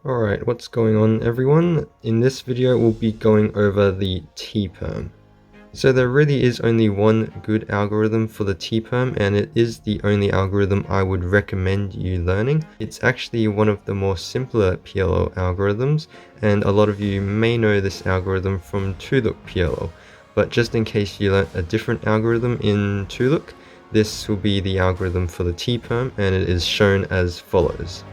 Alright, what's going on everyone? In this video we'll be going over the T Perm. So there really is only one good algorithm for the T Perm, and it is the only algorithm I would recommend you learning. It's actually one of the more simpler PLO algorithms, and a lot of you may know this algorithm from 2-look PLO. But just in case you learnt a different algorithm in 2-look, this will be the algorithm for the T Perm, and it is shown as follows.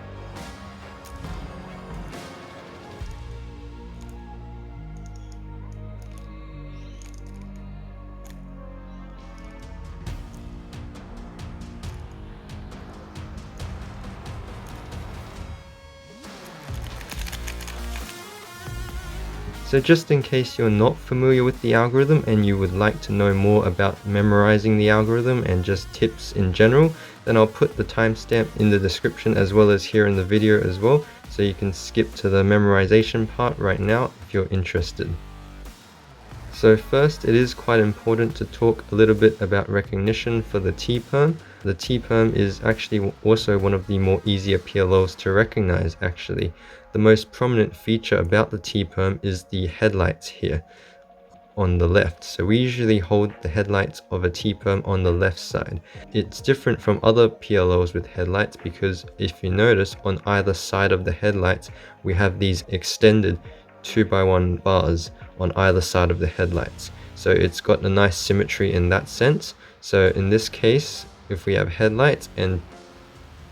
So just in case you're not familiar with the algorithm and you would like to know more about memorizing the algorithm and just tips in general, then I'll put the timestamp in the description as well as here in the video as well, so you can skip to the memorization part right now if you're interested. So first, it is quite important to talk a little bit about recognition for the T Perm. The T Perm is actually also one of the more easier PLOs to recognize actually. The most prominent feature about the T Perm is the headlights here on the left. So we usually hold the headlights of a T Perm on the left side. It's different from other PLOs with headlights because if you notice, on either side of the headlights we have these extended 2x1 bars on either side of the headlights. So it's got a nice symmetry in that sense. So in this case, if we have headlights and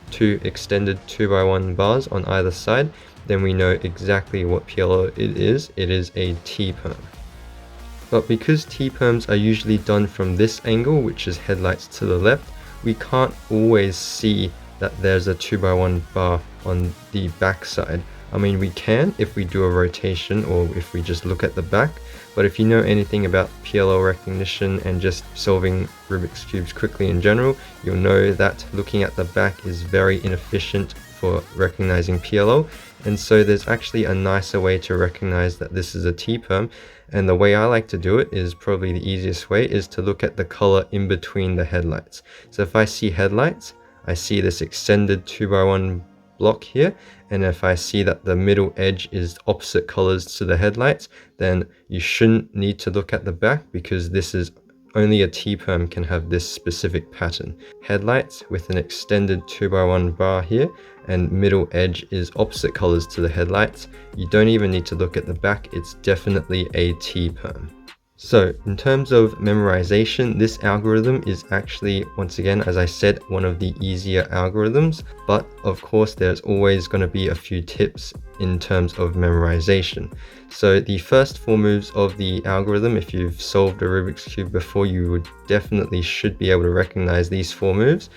two extended 2x1 bars on either side, then we know exactly what PLO it is. It is a T Perm. But because T Perms are usually done from this angle, which is headlights to the left, we can't always see that there's a 2x1 bar on the back side. I mean, we can if we do a rotation or if we just look at the back, but if you know anything about PLO recognition and just solving Rubik's Cubes quickly in general, you'll know that looking at the back is very inefficient for recognizing PLO, and so there's actually a nicer way to recognize that this is a T Perm, and the way I like to do it is probably the easiest way, is to look at the color in between the headlights. So if I see headlights, I see this extended 2x1 block here, and if I see that the middle edge is opposite colors to the headlights, then you shouldn't need to look at the back because this is only a T Perm can have this specific pattern. Headlights with an extended 2x1 bar here, and middle edge is opposite colors to the headlights. You don't even need to look at the back, it's definitely a T Perm. So in terms of memorization, this algorithm is actually, once again, as I said, one of the easier algorithms, but of course there's always going to be a few tips in terms of memorization. So the first 4 moves of the algorithm, if you've solved a Rubik's Cube before, you would definitely should be able to recognize these 4 moves.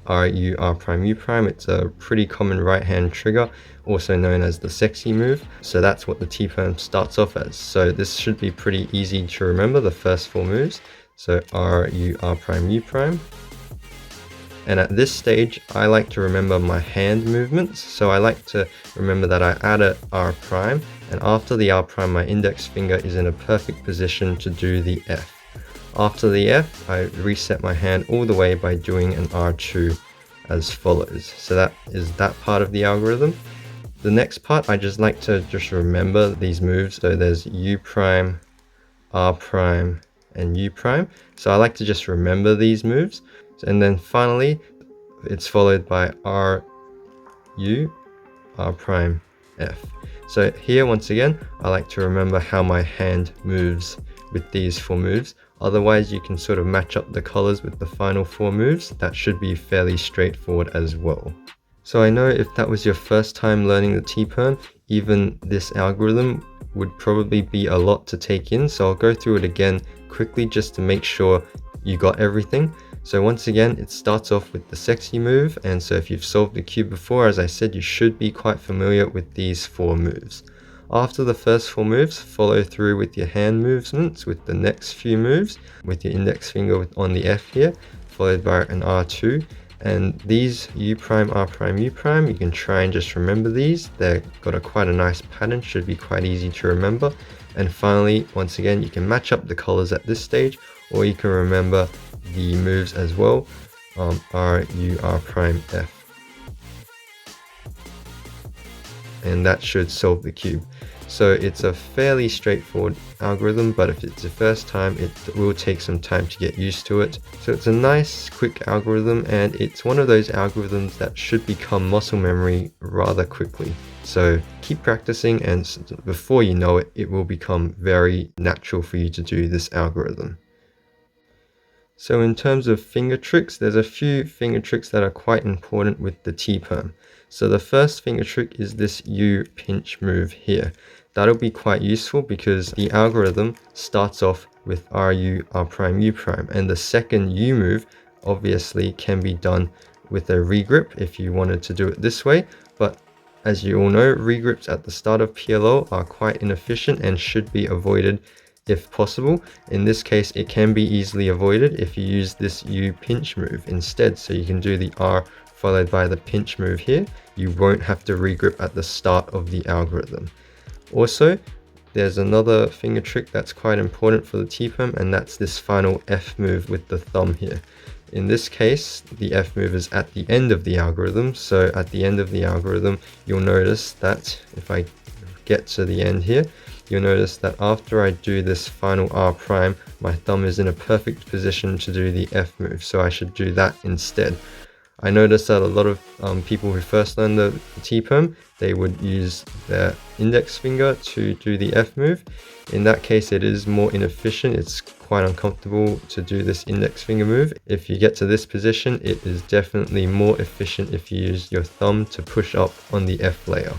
R, U, R prime, U prime. It's a pretty common right hand trigger, also known as the sexy move. So that's what the T Perm starts off as. So this should be pretty easy to remember, the first 4 moves. So R, U, R prime, U prime. And at this stage, I like to remember my hand movements. So I like to remember that I add a R prime, and after the R prime, my index finger is in a perfect position to do the F. After the F, I reset my hand all the way by doing an R2 as follows. So that is that part of the algorithm. The next part, I just like to remember these moves. So there's U prime, R prime, and U prime. So I like to just remember these moves. And then finally, it's followed by R, U, R prime, F. So here, once again, I like to remember how my hand moves with these 4 moves. Otherwise, you can sort of match up the colors with the final 4 moves. That should be fairly straightforward as well. So I know if that was your first time learning the T Perm, even this algorithm would probably be a lot to take in. So I'll go through it again quickly just to make sure you got everything. So once again, it starts off with the sexy move. And so if you've solved the cube before, as I said, you should be quite familiar with these 4 moves. After the first 4 moves, follow through with your hand movements with the next few moves, with your index finger on the F here, followed by an R2. And these U prime, R prime, U prime, you can try and just remember these. They've got quite a nice pattern, should be quite easy to remember. And finally, once again, you can match up the colors at this stage, or you can remember the moves as well, R, U, R prime, F. and that should solve the cube. So it's a fairly straightforward algorithm, but if it's the first time, it will take some time to get used to it. So it's a nice quick algorithm, and it's one of those algorithms that should become muscle memory rather quickly. So keep practicing, and before you know it, it will become very natural for you to do this algorithm. So in terms of finger tricks, there's a few finger tricks that are quite important with the T Perm. So the first finger trick is this U pinch move here. That'll be quite useful because the algorithm starts off with RU, R prime, U prime, and the second U move obviously can be done with a regrip if you wanted to do it this way, but as you all know, regrips at the start of PLO are quite inefficient and should be avoided if possible. In this case, it can be easily avoided if you use this U pinch move instead. So you can do the R followed by the pinch move here. You won't have to regrip at the start of the algorithm. Also, there's another finger trick that's quite important for the T Perm, and that's this final F move with the thumb here. In this case, the F move is at the end of the algorithm. So at the end of the algorithm, you'll notice that if I get to the end here, you'll notice that after I do this final R prime, my thumb is in a perfect position to do the F move. So I should do that instead. I noticed that a lot of people who first learn the T Perm, they would use their index finger to do the F move. In that case, it is more inefficient. It's quite uncomfortable to do this index finger move. If you get to this position, it is definitely more efficient if you use your thumb to push up on the F layer.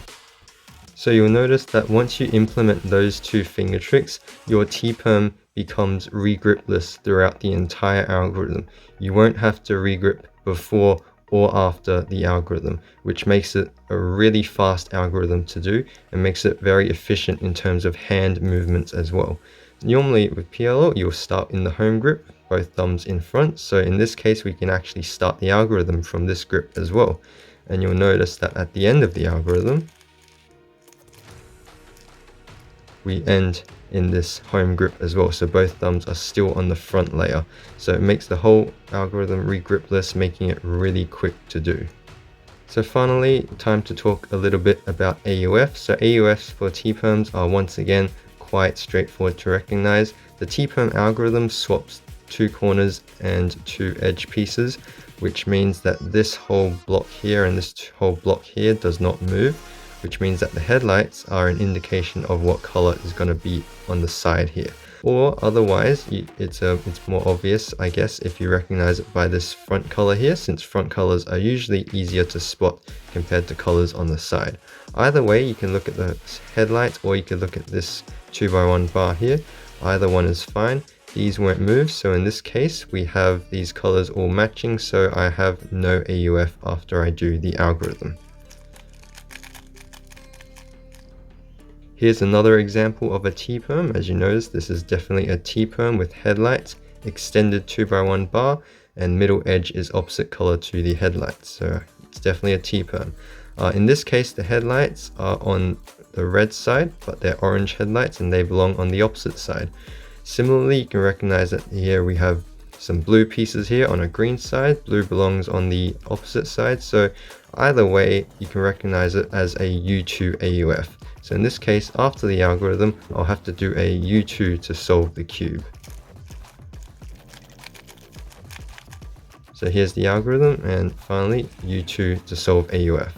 So you'll notice that once you implement those two finger tricks, your T Perm becomes regripless throughout the entire algorithm. You won't have to regrip before or after the algorithm, which makes it a really fast algorithm to do and makes it very efficient in terms of hand movements as well. Normally with PLO, you'll start in the home grip, both thumbs in front. So in this case, we can actually start the algorithm from this grip as well. And you'll notice that at the end of the algorithm, we end in this home grip as well, so both thumbs are still on the front layer. So it makes the whole algorithm regripless, making it really quick to do. So finally, time to talk a little bit about AUF. So AUFs for T Perms are once again quite straightforward to recognize. The T Perm algorithm swaps 2 corners and 2 edge pieces, which means that this whole block here and this whole block here does not move, which means that the headlights are an indication of what color is going to be on the side here. Or otherwise, it's more obvious, I guess, if you recognize it by this front color here, since front colors are usually easier to spot compared to colors on the side. Either way, you can look at the headlights, or you could look at this 2x1 bar here. Either one is fine. These won't move, so in this case, we have these colors all matching, so I have no AUF after I do the algorithm. Here's another example of a T Perm. As you notice, this is definitely a T Perm with headlights, extended 2x1 bar, and middle edge is opposite color to the headlights. So it's definitely a T Perm. In this case, the headlights are on the red side, but they're orange headlights and they belong on the opposite side. Similarly, you can recognize that here we have some blue pieces here on a green side. Blue belongs on the opposite side. So either way, you can recognize it as a U2 AUF. So in this case, after the algorithm, I'll have to do a U2 to solve the cube. So here's the algorithm, and finally U2 to solve AUF.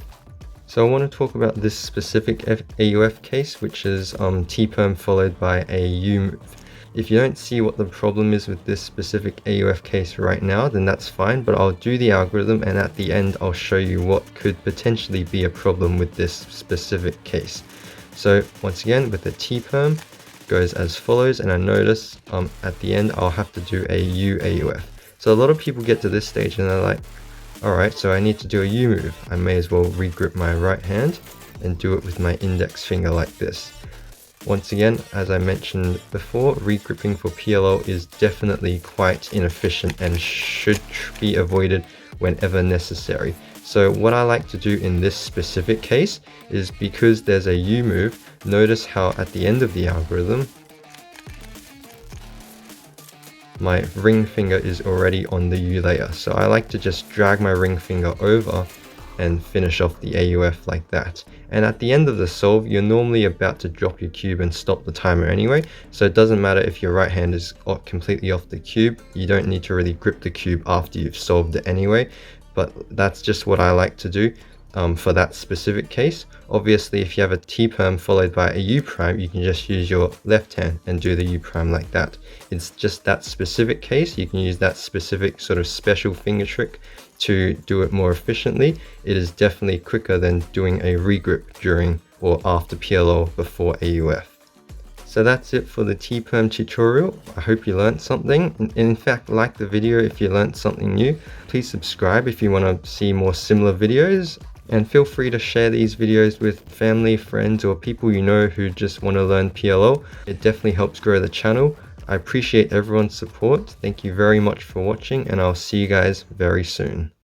So I want to talk about this specific AUF case, which is T Perm followed by a U move. If you don't see what the problem is with this specific AUF case right now, then that's fine, but I'll do the algorithm and at the end I'll show you what could potentially be a problem with this specific case. So once again, with the T Perm, goes as follows, and I notice at the end I'll have to do a U AUF. So a lot of people get to this stage and they're like, alright, so I need to do a U move. I may as well regrip my right hand and do it with my index finger like this. Once again, as I mentioned before, regripping for PLO is definitely quite inefficient and should be avoided whenever necessary. So what I like to do in this specific case is, because there's a U move, notice how at the end of the algorithm, my ring finger is already on the U layer. So I like to just drag my ring finger over and finish off the AUF like that. And at the end of the solve, you're normally about to drop your cube and stop the timer anyway, so it doesn't matter if your right hand is completely off the cube. You don't need to really grip the cube after you've solved it anyway, but that's just what I like to do for that specific case. Obviously, if you have a T Perm followed by a U prime, you can just use your left hand and do the U prime like that. It's just that specific case. You can use that specific sort of special finger trick to do it more efficiently. It is definitely quicker than doing a regrip during or after PLO before AUF. So that's it for the T Perm tutorial. I hope you learned something. In fact, like the video if you learned something new. Please subscribe if you want to see more similar videos. And feel free to share these videos with family, friends, or people you know who just want to learn PLO. It definitely helps grow the channel. I appreciate everyone's support. Thank you very much for watching, and I'll see you guys very soon.